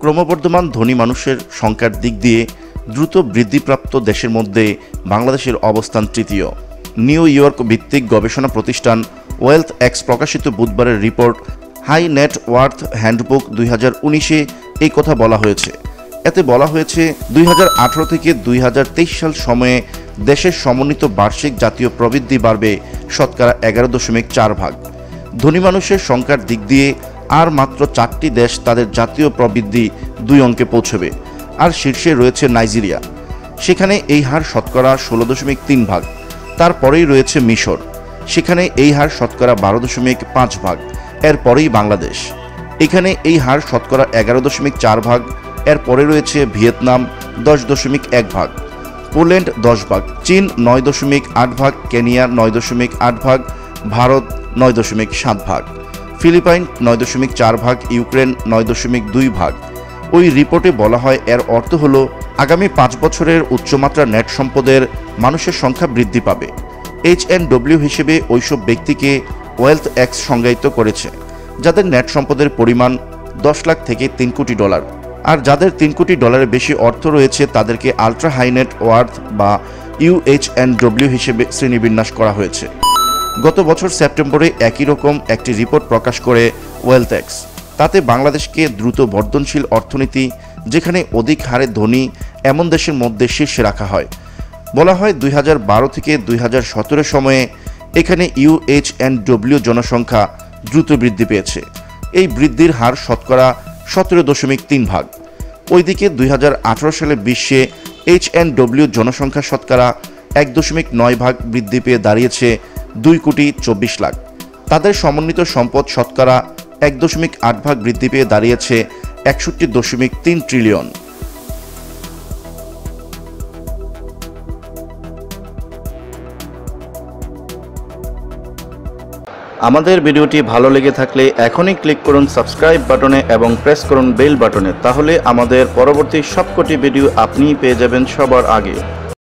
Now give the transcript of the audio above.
ক্রমবর্ধমান ধনী মানুষের সংখ্যার দিক দিয়ে দ্রুত বৃদ্ধিপ্রাপ্ত দেশের মধ্যে বাংলাদেশের অবস্থান তৃতীয়। নিউ ইয়র্ক ভিত্তিক গবেষণা প্রতিষ্ঠান ওয়েলথ এক্স প্রকাশিত বুধবারের report high net worth handbook 2019-এ এই কথা বলা হয়েছে। এতে বলা হয়েছে 2018 থেকে 2023 সাল সময়ে দেশের সমন্বিত বার্ষিক জাতীয় প্রবৃদ্ধি বাড়বে শতকরা 11.4 ভাগ। ধনী মানুষের সংখ্যার দিক দিয়ে আর মাত্র 4টি দেশ তাদের জাতীয় প্রবৃদ্ধি 2 অঙ্কে পৌঁছবে, আর শীর্ষে রয়েছে নাইজেরিয়া, সেখানে এই হার শতকরা 16.3 ভাগ। তারপরেই রয়েছে মিশর, সেখানে এই হার শতকরা 12.5 ভাগ। এরপরেই বাংলাদেশ, এখানে এই হার শতকরা 11.4 ভাগ। এরপরে রয়েছে ভিয়েতনাম 10.1 ভাগ, পোল্যান্ড 10 ভাগ, চীন 9.8 ভাগ, কেনিয়া 9.8 ভাগ, ভারত 9.7 ভাগ, ফিলিপাইন 9.4 ভাগ, ইউক্রেন 9.2 ভাগ। ওই রিপোর্টে বলা হয় এর অর্থ হলো আগামী 5 বছরের উচ্চমাত্রা নেট সম্পদের মানুষের সংখ্যা বৃদ্ধি পাবে। HNW হিসেবে ওইসব ব্যক্তিকে ওয়েলথ এক্স সংজ্ঞায়িত করেছে যাদের নেট সম্পদের পরিমাণ 10 লাখ থেকে 3 কোটি ডলার, আর যাদের 3 কোটি ডলারের বেশি অর্থ রয়েছে তাদেরকে আলট্রা হাই নেট ওয়ার্থ বা UHNW হিসেবে শ্রেণীবিন্যাস করা হয়েছে। গত বছর সেপ্টেম্বরে একই রকম একটি রিপোর্ট প্রকাশ করে ওয়েলথ এক্স। তাতে বাংলাদেশকে দ্রুত বর্ধনশীল অর্থনীতি যেখানে অধিক হারে ধনী এমন দেশের মধ্যে শীর্ষে রাখা হয়। বলা হয় 2012 থেকে 2017 সময়ে এখানে UHNW জনসংখ্যা দ্রুত বৃদ্ধি পেয়েছে। এই বৃদ্ধির হার শতকরা 17.3 ভাগ। ওইদিকে 2018 সালে বিশ্বে HNW জনসংখ্যা শতকরা 1.9 ভাগ বৃদ্ধি পেয়ে দাঁড়িয়েছে 2.24 লাখ। তাদের সমন্বিত সম্পদ শতকরা 1.8 ভাগ বৃদ্ধি পেয়ে দাঁড়িয়েছে 61.3 ট্রিলিয়ন। আমাদের ভিডিওটি ভালো লেগে থাকলে এখনই ক্লিক করুন সাবস্ক্রাইব বাটনে এবং প্রেস করুন বেল বাটনে, তাহলে আমাদের পরবর্তী সবকটি ভিডিও আপনিই পেয়ে যাবেন সবার আগে।